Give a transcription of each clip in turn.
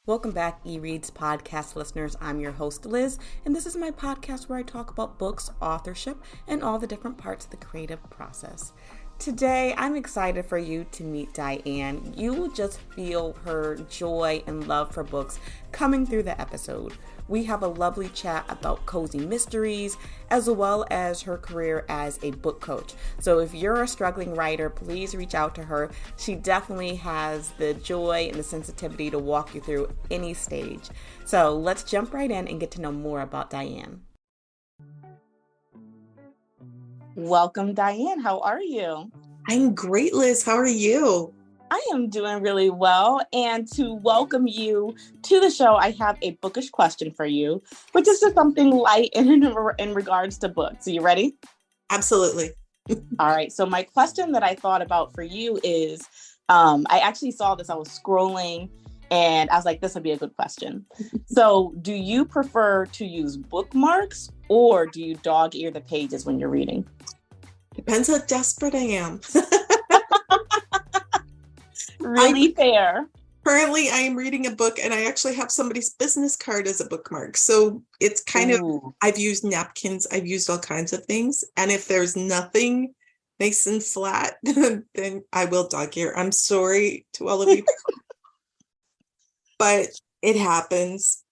Welcome back, eReads podcast listeners. I'm your host, Liz, and this is my podcast where I talk about books, authorship, and all the different parts of the creative process. Today, I'm excited for you to meet Diane. You will just feel her joy and love for books coming through the episode. We have a lovely chat about cozy mysteries, as well as her career as a book coach. So if you're a struggling writer, please reach out to her. She definitely has the joy and the sensitivity to walk you through any stage. So let's jump right in and get to know more about Diane. Welcome, Diane. How are you? I'm great, Liz. How are you? I am doing really well. And to welcome you to the show, I have a bookish question for you, which is just something light in regards to books. Are you ready? Absolutely. All right. So my question that I thought about for you is, I actually saw this, I was scrolling and I was like, this would be a good question. So do you prefer to use bookmarks or do you dog ear the pages when you're reading? Depends how desperate I am. Really fair. Currently, I am reading a book and I actually have somebody's business card as a bookmark. So it's kind of, I've used napkins, I've used all kinds of things. And if there's nothing nice and flat, then I will dog ear. I'm sorry to all of you, but it happens.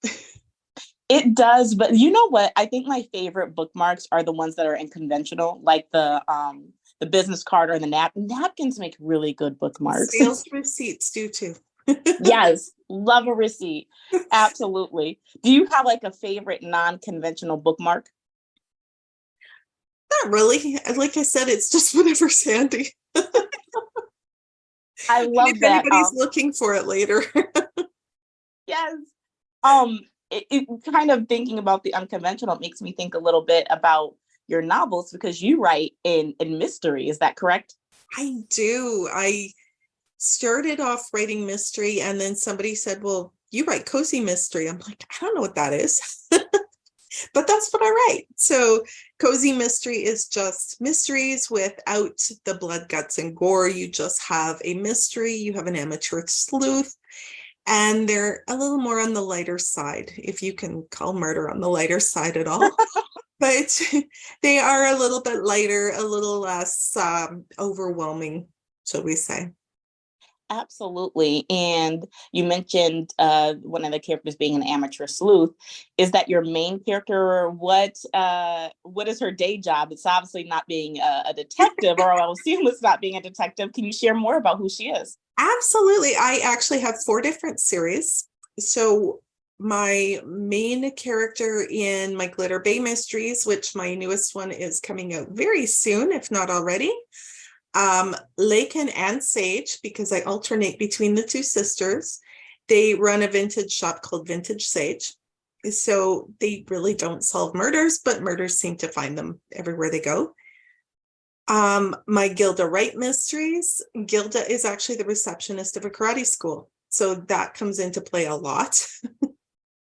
It does, but you know what? I think my favorite bookmarks are the ones that are unconventional, like the business card or the napkins make really good bookmarks. Sales receipts do too. Yes, love a receipt. Absolutely. Do you have like a favorite non-conventional bookmark? Not really. Like I said, it's just whatever's handy. I love if that. Anybody's looking for it later. Yes. It kind of thinking about the unconventional makes me think a little bit about your novels because you write in mystery. Is that correct? I do. I started off writing mystery and then somebody said, well, you write cozy mystery. I'm like, I don't know what that is, but that's what I write. So cozy mystery is just mysteries without the blood, guts, and gore. You just have a mystery. You have an amateur sleuth. And they're a little more on the lighter side, if you can call murder on the lighter side at all. But they are a little bit lighter, a little less overwhelming, shall we say. Absolutely. And you mentioned one of the characters being an amateur sleuth. Is that your main character? What is her day job? It's obviously not being a detective, or I'll assume it's not being a detective. Can you share more about who she is? Absolutely. I actually have 4 different series. So my main character in my Glitter Bay Mysteries, which my newest one is coming out very soon, if not already. Lakin and Sage, because I alternate between the 2 sisters. They run a vintage shop called Vintage Sage. So they really don't solve murders, but murders seem to find them everywhere they go. My Gilda Wright mysteries. Gilda is actually the receptionist of a karate school. So that comes into play a lot.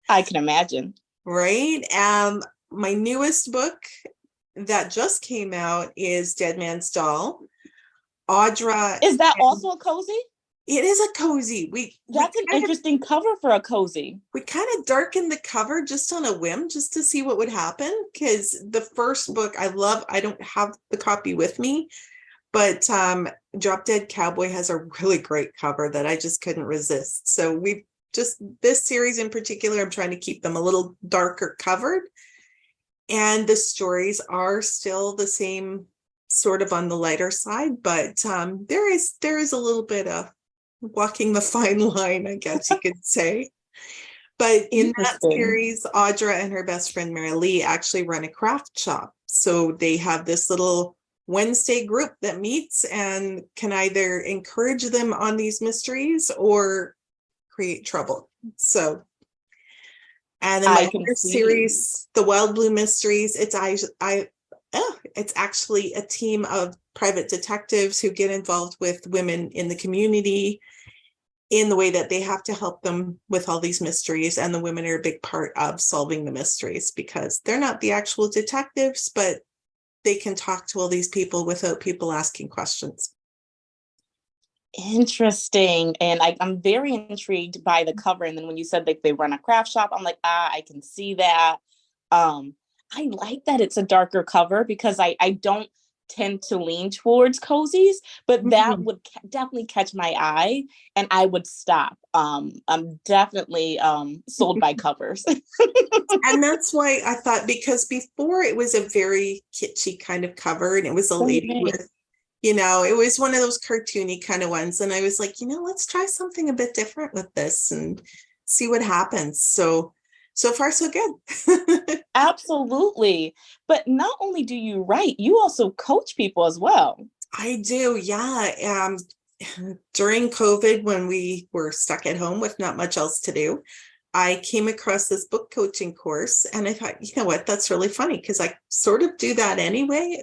I can imagine. Right. My newest book that just came out is Dead Man's Doll. Audra. Is that also a cozy? It is a cozy. That's an interesting cover for a cozy. We kind of darkened the cover just on a whim, just to see what would happen. Because the first book I don't have the copy with me, but Drop Dead Cowboy has a really great cover that I just couldn't resist. So this series in particular, I'm trying to keep them a little darker covered. And the stories are still the same, sort of on the lighter side, but there is a little bit of walking the fine line, I guess you could say. But in that series, Audra and her best friend Mary Lee actually run a craft shop. So they have this little Wednesday group that meets and can either encourage them on these mysteries or create trouble. So, and then my other series, the Wild Blue Mysteries, it's actually a team of private detectives who get involved with women in the community in the way that they have to help them with all these mysteries. And the women are a big part of solving the mysteries because they're not the actual detectives, but they can talk to all these people without people asking questions. Interesting. And I'm very intrigued by the cover. And then when you said like they run a craft shop, I'm like, I can see that. Um, I like that it's a darker cover because I don't tend to lean towards cozies, but that Mhm. would definitely catch my eye and I would stop. I'm definitely sold by covers. And that's why I thought, because before it was a very kitschy kind of cover, and it was a lady Right. with, it was one of those cartoony kind of ones. And I was like, let's try something a bit different with this and see what happens. So far, so good. Absolutely. But not only do you write, you also coach people as well. I do, yeah. During COVID, when we were stuck at home with not much else to do, I came across this book coaching course, and I thought, you know what, that's really funny because I sort of do that anyway.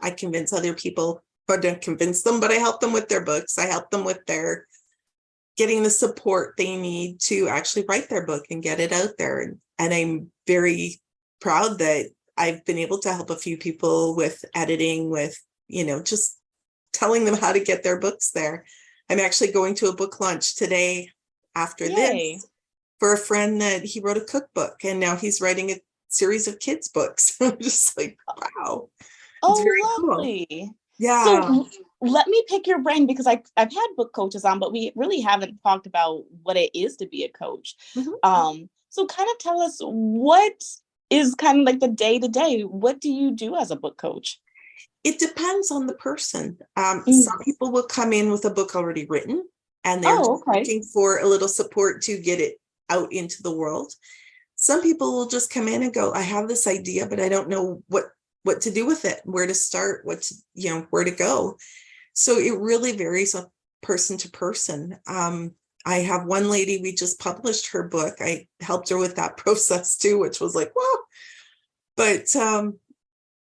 I convince other people, or don't convince them, but I help them with their books. I help them with their getting the support they need to actually write their book and get it out there. And I'm very proud that I've been able to help a few people with editing, with, just telling them how to get their books there. I'm actually going to a book launch today after Yay. this for a friend that he wrote a cookbook, and now he's writing a series of kids' books. I'm just like, wow, it's very Oh, cool. lovely. Yeah. So let me pick your brain because I've had book coaches on, but we really haven't talked about what it is to be a coach. Mhm. So kind of tell us what is kind of like the day to day. What do you do as a book coach? It depends on the person. Mm. Some people will come in with a book already written, and they're just Oh, okay. looking for a little support to get it out into the world. Some people will just come in and go, I have this idea, but I don't know what to do with it, where to start, where to go. So it really varies on person to person. I have one lady, we just published her book. I helped her with that process too, which was like, whoa. But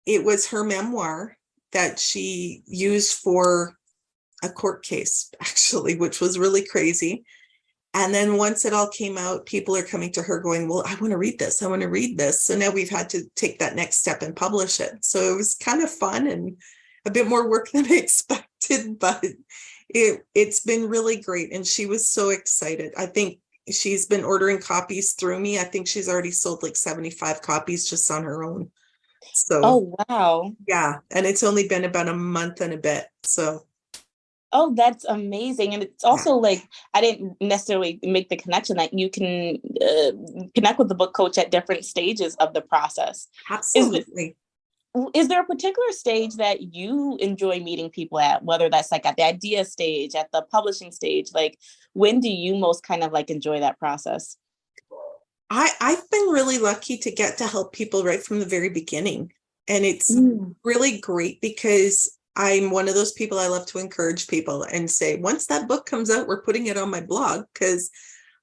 it was her memoir that she used for a court case, actually, which was really crazy. And then once it all came out, people are coming to her going, well, I want to read this. I want to read this. So now we've had to take that next step and publish it. So it was kind of fun and a bit more work than I expected, but it's been really great. And she was so excited. I think she's been ordering copies through me. I think she's already sold like 75 copies just on her own. So Oh, wow. yeah, and it's only been about a month and a bit. So Oh, that's amazing. And it's yeah, also like, I didn't necessarily make the connection that you can connect with the book coach at different stages of the process. Is absolutely. is there a particular stage that you enjoy meeting people at, whether that's like at the idea stage, at the publishing stage? Like, when do you most kind of like enjoy that process? I've been really lucky to get to help people right from the very beginning. And it's Mm. really great because I'm one of those people, I love to encourage people and say, once that book comes out, we're putting it on my blog, because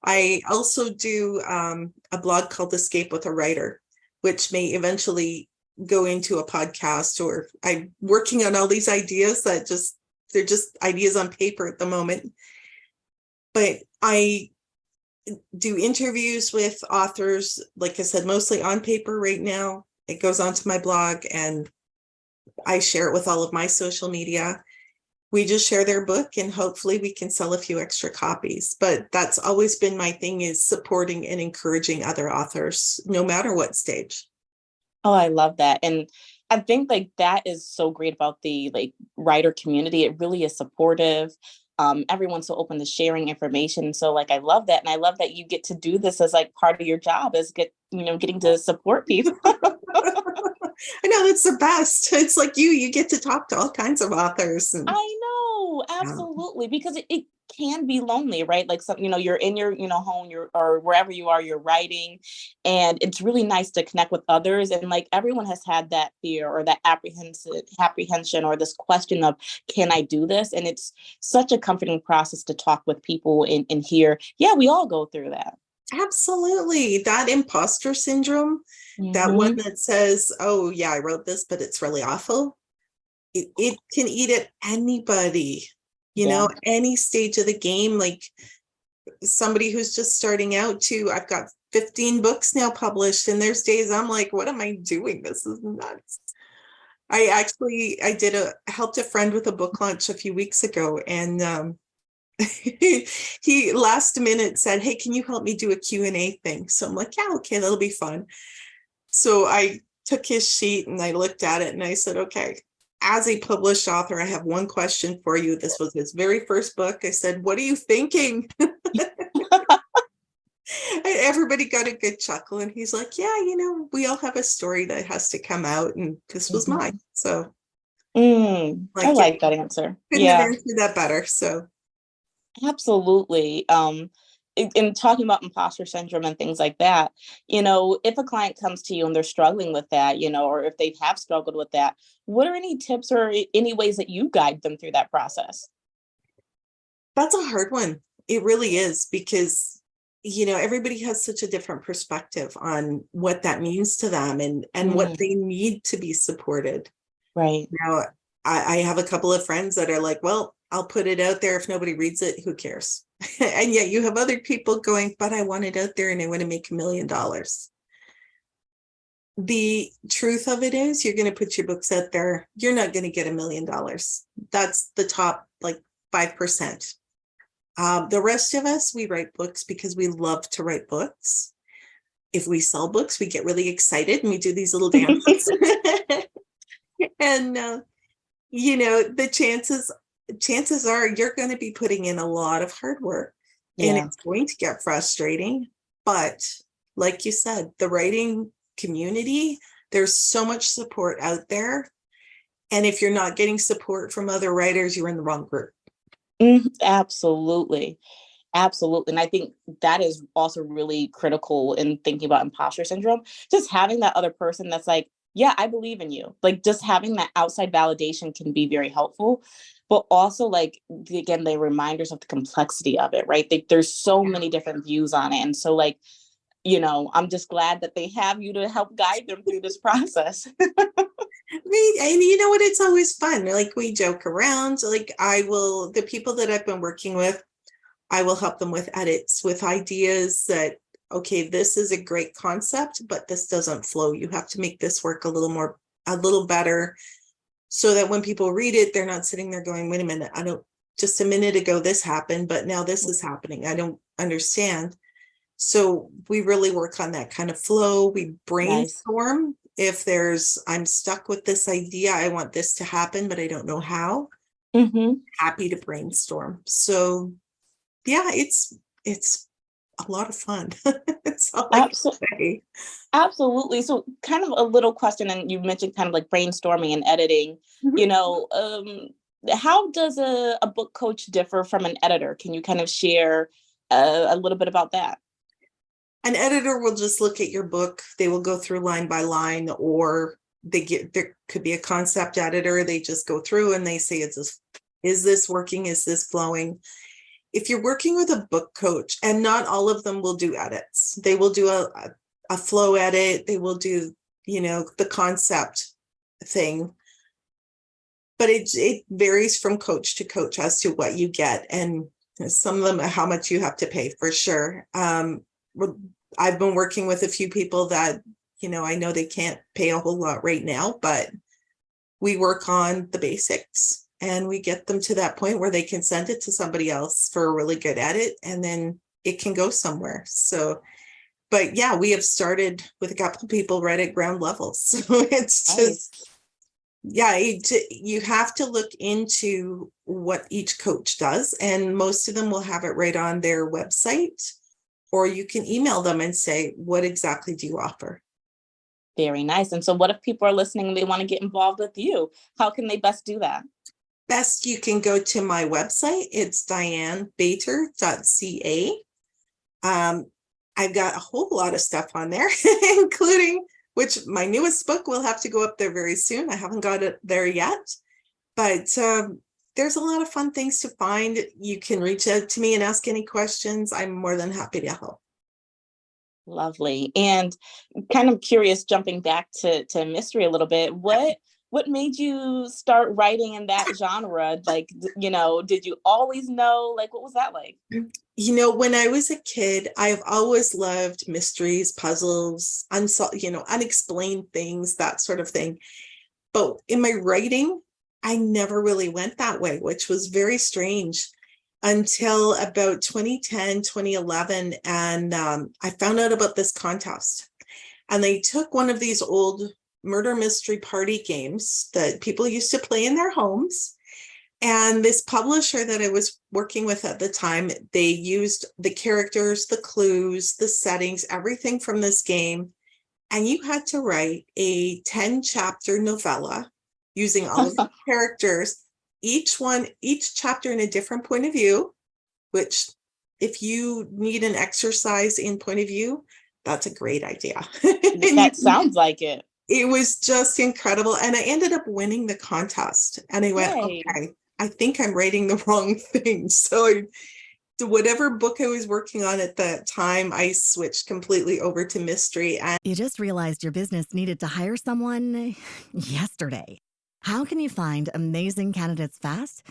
I also do a blog called Escape with a Writer, which may eventually go into a podcast, or I'm working on all these ideas that they're just ideas on paper at the moment. But I do interviews with authors, like I said, mostly on paper right now. It goes onto my blog and I share it with all of my social media. We just share their book and hopefully we can sell a few extra copies. But that's always been my thing, is supporting and encouraging other authors, no matter what stage. Oh, I love that. And I think like that is so great about the like writer community. It really is supportive. Everyone's so open to sharing information. So like I love that. And I love that you get to do this as like part of your job, is getting to support people. I know, that's the best. It's like you get to talk to all kinds of authors, and I know, yeah, absolutely, because it can be lonely, right? Like some, you're in your, home, or wherever you are, you're writing, and it's really nice to connect with others. And like everyone has had that fear or that apprehension or this question of, can I do this? And it's such a comforting process to talk with people and hear, yeah, we all go through that. absolutely. That imposter syndrome, that one Hmm. that says, oh yeah, I wrote this, but it's really awful. It can eat at anybody, Yeah. any stage of the game. Like somebody who's just starting out too. I've got 15 books now published, and there's days I'm like, what am I doing? This is nuts. I helped a friend with a book launch a few weeks ago, and he last minute said, hey, can you help me do a Q&A thing? So I'm like, yeah, okay, that'll be fun. So I took his sheet and I looked at it and I said, okay, as a published author, I have one question for you. This was his very first book. I said, what are you thinking? Everybody got a good chuckle. And he's like, yeah, we all have a story that has to come out. And this was mine. So I yeah, like that answer. couldn't have Yeah, answered that better. So absolutely. In talking about imposter syndrome and things like that, if a client comes to you and they're struggling with that, or if they have struggled with that, what are any tips or any ways that you guide them through that process? that's a hard one. It really is, because everybody has such a different perspective on what that means to them and what they need to be supported. Right. Now, I have a couple of friends that are like, well, I'll put it out there. If nobody reads it, who cares? And yet you have other people going, but I want it out there and I want to make $1 million. The truth of it is, you're going to put your books out there. You're not going to get $1 million. That's the top, like 5%. The rest of us, we write books because we love to write books. If we sell books, we get really excited and we do these little dances. And, the chances are you're going to be putting in a lot of hard work, and it's going to get frustrating. But like you said, the writing community, there's so much support out there. And if you're not getting support from other writers, you're in the wrong group. Absolutely. Absolutely. And I think that is also really critical in thinking about imposter syndrome. Just having that other person that's like, yeah, I believe in you. Like, just having that outside validation can be very helpful. But also, like, again, the reminders of the complexity of it, right? There's so many different views on it. And so, like, I'm just glad that they have you to help guide them through this process. And you know what? It's always fun. Like, we joke around. Like, the people that I've been working with, I will help them with edits, with ideas that, okay, this is a great concept, but this doesn't flow. You have to make this work a little better, so that when people read it, they're not sitting there going, wait a minute, just a minute ago, this happened, but now this is happening. I don't understand. So we really work on that kind of flow. We brainstorm. If I'm stuck with this idea, I want this to happen, but I don't know how. Happy to brainstorm. So yeah, it's a lot of fun. It's all I can say. Absolutely. So kind of a little question, and you mentioned kind of like brainstorming and editing, how does a book coach differ from an editor? Can you kind of share a little bit about that? An editor will just look at your book. They will go through line by line, or there could be a concept editor. They just go through and they say, is this working? Is this flowing? If you're working with a book coach, and not all of them will do edits, they will do a flow edit. They will do, the concept thing. But it varies from coach to coach as to what you get. And some of them, how much you have to pay, for sure. I've been working with a few people that, I know they can't pay a whole lot right now, but we work on the basics and we get them to that point where they can send it to somebody else for a really good edit, and then it can go somewhere. So, but yeah, we have started with a couple of people right at ground level. So it's just, you have to look into what each coach does, and most of them will have it right on their website, or you can email them and say, what exactly do you offer? Very nice. And so what if people are listening and they want to get involved with you? How can they best do that? Best, you can go to my website. It's dianebator.ca. I've got a whole lot of stuff on there, including, which my newest book will have to go up there very soon. I haven't got it there yet, but there's a lot of fun things to find. You can reach out to me and ask any questions. I'm more than happy to help. Lovely. And kind of curious, jumping back to mystery a little bit, what made you start writing in that genre? Like, did you always know? Like, what was that like? When I was a kid, I've always loved mysteries, puzzles, unexplained things, that sort of thing. But in my writing, I never really went that way, which was very strange. until about 2010, 2011. And I found out about this contest. And they took one of these old murder mystery party games that people used to play in their homes. And this publisher that I was working with at the time, they used the characters, the clues, the settings, everything from this game. And you had to write a 10-chapter novella using all of the characters, each chapter in a different point of view, which if you need an exercise in point of view, that's a great idea. That sounds like it. It was just incredible. And I ended up winning the contest. And I went, Yay. Okay, I think I'm writing the wrong thing. So whatever book I was working on at that time, I switched completely over to mystery. And you just realized your business needed to hire someone yesterday. How can you find amazing candidates fast?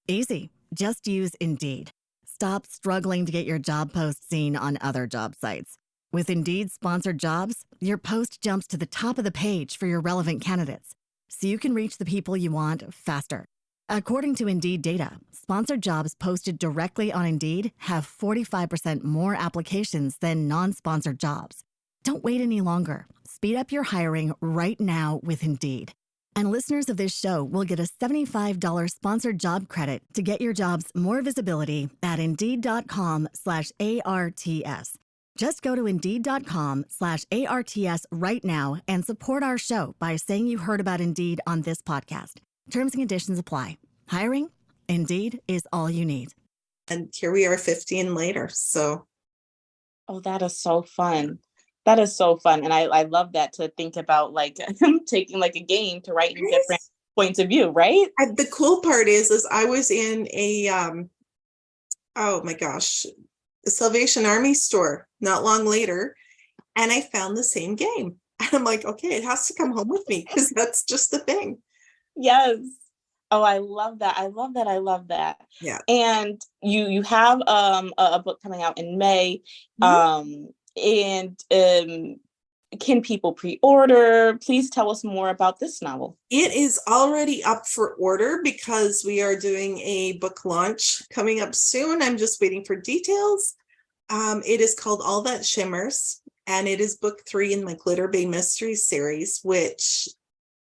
Easy. Just use Indeed. Stop struggling to get your job post seen on other job sites. With Indeed sponsored jobs, your post jumps to the top of the page for your relevant candidates, so you can reach the people you want faster. According to Indeed data, sponsored jobs posted directly on Indeed have 45% more applications than non-sponsored jobs. Don't wait any longer. Speed up your hiring right now with Indeed. And listeners of this show will get a $75 sponsored job credit to get your jobs more visibility at Indeed.com/ARTS. Just go to Indeed.com/ARTS right now and support our show by saying you heard about Indeed on this podcast. Terms and conditions apply. Hiring? Indeed is all you need. And here we are 15 later. So. Oh, that is so fun. That is so fun. And I love that, to think about like taking like a game to write in different points of view, right? The cool part is I was in a, oh my gosh, a Salvation Army store not long later, and I found the same game. And I'm like, okay, it has to come home with me because that's just the thing. Yes. Oh, I love that. I love that. I love that. Yeah. And you have a book coming out in May. Can people pre-order? Please tell us more about this novel. It is already up for order because we are doing a book launch coming up soon. I'm just waiting for details. It is called All That Shimmers, and it is book 3 in my Glitter Bay Mysteries series, which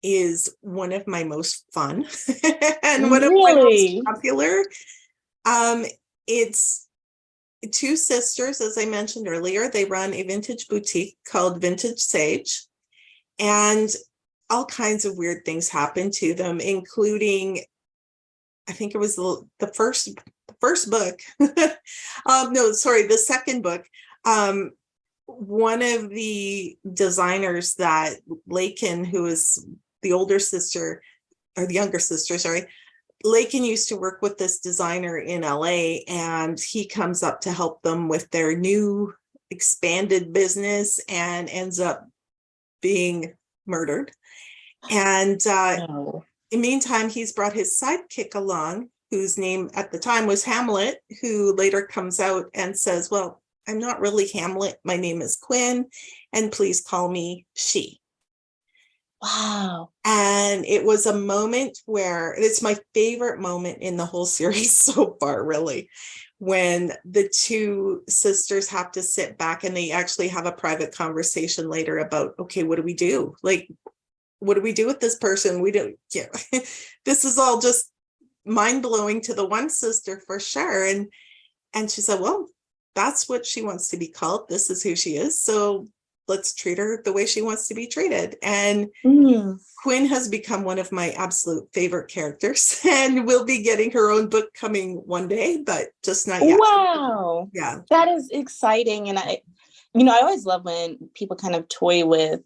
is one of my most fun and one of my most popular. It's 2 sisters, as I mentioned earlier. They run a vintage boutique called Vintage Sage, and all kinds of weird things happen to them, including, I think it was the first book. The second book. One of the designers that Lakin, who is the older sister, or the younger sister, sorry, Lakin used to work with this designer in LA, and he comes up to help them with their new expanded business and ends up being murdered. And in the meantime, he's brought his sidekick along, whose name at the time was Hamlet, who later comes out and says, well, I'm not really Hamlet. My name is Quinn, and please call me she. Wow. And it was a moment where it's my favorite moment in the whole series so far, really, when the 2 sisters have to sit back and they actually have a private conversation later about, okay, what do we do? Like, what do we do with this person? We don't, this is all just mind blowing to the one sister for sure. And she said, well, that's what she wants to be called. This is who she is. So let's treat her the way she wants to be treated. And Quinn has become one of my absolute favorite characters, and will be getting her own book coming one day, but just not yet. Wow. Yeah. That is exciting. And I always love when people kind of toy with,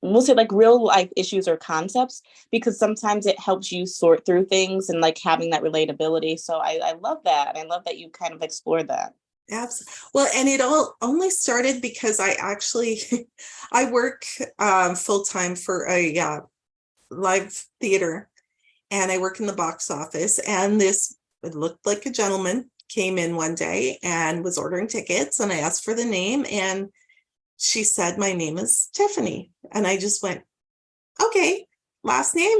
we'll say like real life issues or concepts, because sometimes it helps you sort through things and like having that relatability. So I love that. I love that you kind of explored that. Absolutely. Well, and it all only started because I work full-time for a live theater, and I work in the box office, and it looked like a gentleman came in one day and was ordering tickets, and I asked for the name, and she said, my name is Tiffany. And I just went, okay, last name.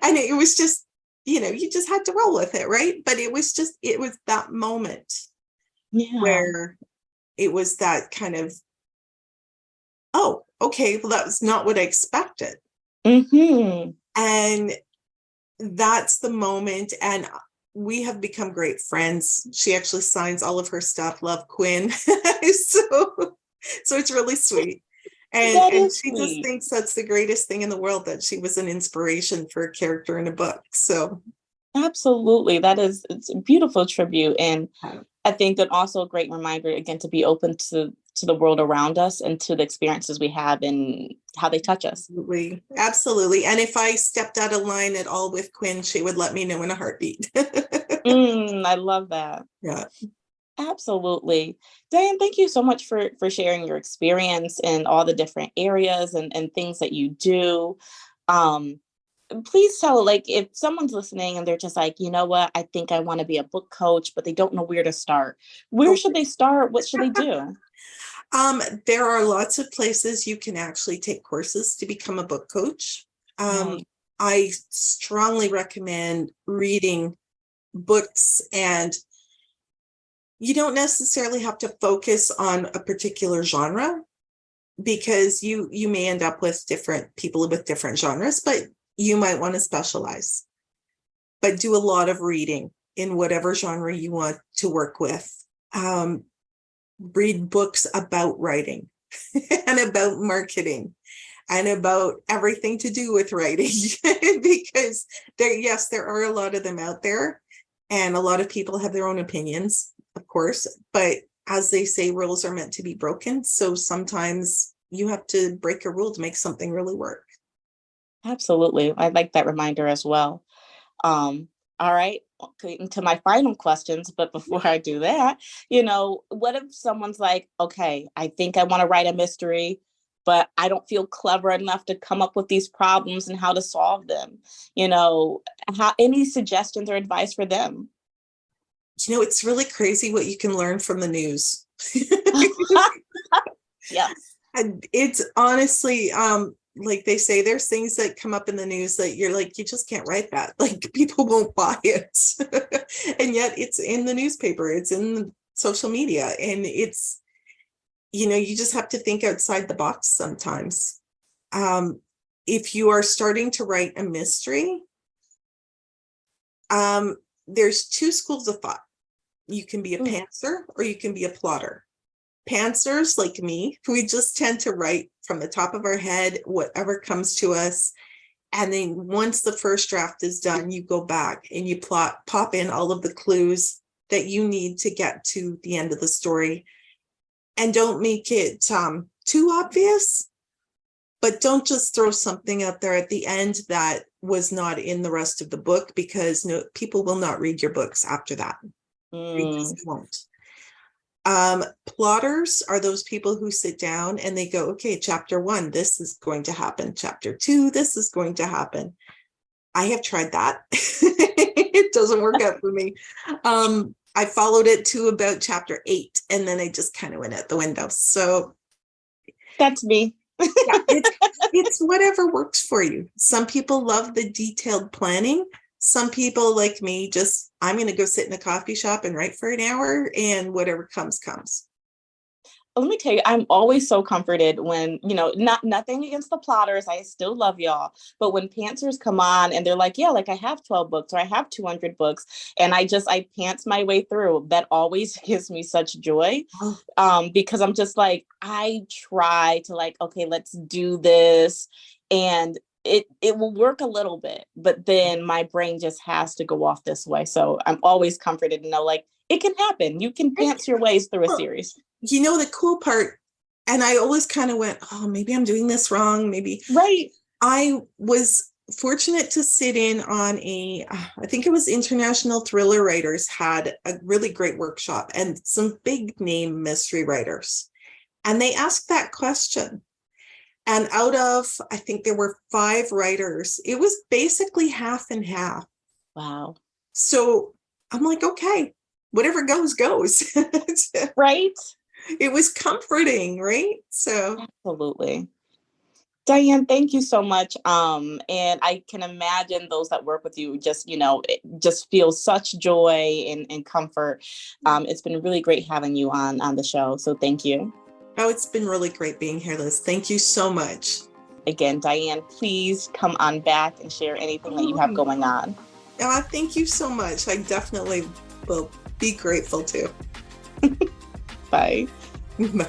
And it was just you just had to roll with it, right? But it was that moment where it was that kind of, oh, okay, well, that was not what I expected. Mm-hmm. And that's the moment. And we have become great friends. She actually signs all of her stuff. Love, Quinn. so it's really sweet. And she Sweet. just thinks that's the greatest thing in the world, that she was an inspiration for a character in a book. So absolutely. It's a beautiful tribute. And I think that also a great reminder, again, to be open to the world around us and to the experiences we have and how they touch us. Absolutely. And if I stepped out of line at all with Quinn, she would let me know in a heartbeat. I love that. Yeah. Absolutely. Diane, thank you so much for sharing your experience in all the different areas and things that you do. Please tell, like, if someone's listening and they're just like, you know what, I think I want to be a book coach, but they don't know where to start. Where should they start? What should they do? There are lots of places you can actually take courses to become a book coach. Right. I strongly recommend reading books, and you don't necessarily have to focus on a particular genre, because you may end up with different people with different genres, but you might want to specialize. But do a lot of reading in whatever genre you want to work with. Read books about writing and about marketing and about everything to do with writing, because there are a lot of them out there, and a lot of people have their own opinions, of course, but as they say, rules are meant to be broken. So sometimes you have to break a rule to make something really work. Absolutely. I like that reminder as well. All right, getting to my final questions, but before I do that, what if someone's like, okay, I think I want to write a mystery, but I don't feel clever enough to come up with these problems and how to solve them? Any suggestions or advice for them? It's really crazy what you can learn from the news. Yes. And it's honestly, like they say, there's things that come up in the news that you're like, you just can't write that. Like, people won't buy it. And yet it's in the newspaper, it's in social media, and it's, you just have to think outside the box sometimes. If you are starting to write a mystery, there's two schools of thought. You can be a pantser or you can be a plotter. Pantsers, like me, we just tend to write from the top of our head, whatever comes to us. And then once the first draft is done, you go back and you pop in all of the clues that you need to get to the end of the story. And don't make it too obvious, but don't just throw something out there at the end that was not in the rest of the book, because people will not read your books after that. They just won't. Plotters are those people who sit down and they go, okay, chapter 1, this is going to happen. Chapter 2, this is going to happen. I have tried that. It doesn't work out for me. I followed it to about chapter 8, and then I just kind of went out the window. So that's me. Yeah, it's whatever works for you. Some people love the detailed planning. Some people, like me, I'm going to go sit in a coffee shop and write for an hour, and whatever comes. Let me tell you, I'm always so comforted when, nothing against the plotters. I still love y'all. But when pantsers come on and they're like, yeah, like I have 12 books or I have 200 books, and I pants my way through, that always gives me such joy. Because I'm just like, I try to okay, let's do this. And it will work a little bit, but then my brain just has to go off this way. So I'm always comforted to know, it can happen. You can pants your ways through a series. The cool part, and I always kind of went, oh, maybe I'm doing this wrong. Maybe. Right. I was fortunate to sit in on I think it was International Thriller Writers had a really great workshop, and some big name mystery writers. And they asked that question. And out of, I think there were 5 writers, it was basically half and half. Wow. So I'm like, okay, whatever goes. Right. It was comforting, right? So absolutely. Diane, thank you so much. And I can imagine those that work with you just, it just feel such joy and comfort. It's been really great having you on the show. So thank you. Oh, it's been really great being here, Liz. Thank you so much. Again, Diane, please come on back and share anything that you have going on. Thank you so much. I definitely will be grateful too. Bye. Bye.